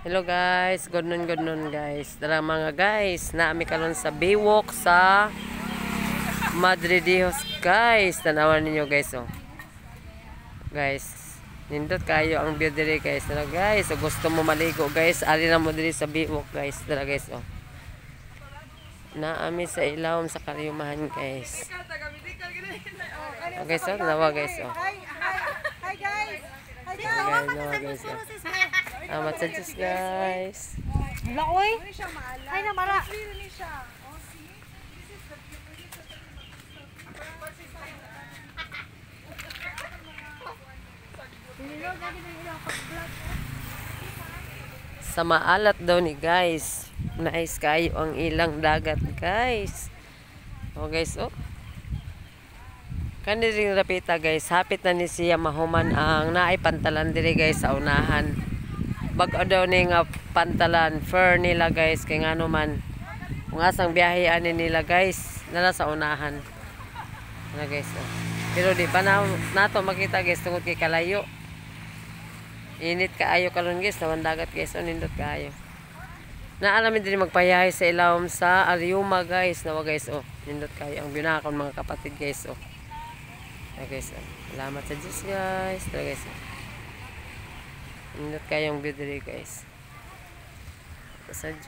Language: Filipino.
Hello guys, good noon guys. Tara mga guys, naami karon sa Baywalk sa Madridejos guys. Tanawan ninyo guys oh. Guys, nindot kayo ang view diri guys. Tara guys, so gusto mo maligo guys, ali na mo diri sa Baywalk guys. Tara guys oh. Naami sa ilawom sa Karyumahan guys. Okay, so nawa guys oh. Hi guys. Nawa guys oh. Amat sa Diyos guys. Laoy. Ay na mara. Sa maalat daw ni guys. Nice kayo ang ilang dagat guys. Oh guys oh. Kani ring rapita guys. Hapit na ni siya mahuman ang naay pantalan diri guys sa unahan. Bag-o daw ni nga pantalan fur nila guys kay ngano man kung asang biyahe ani nila guys nala sa unahan na guys oh. Pero di pa na nato makita guys tungod kay kalayo init kaayo karon guys sa dagat guys oh, nindot kaayo na alam din magpayahe sa ilawom sa Aryuma guys nawa guys oh nindot kaayo ang binakon mga kapatid guys oh na guys oh. Salamat sa Diyos guys tara guys oh. Nindot kayong video guys. Sa Diyos.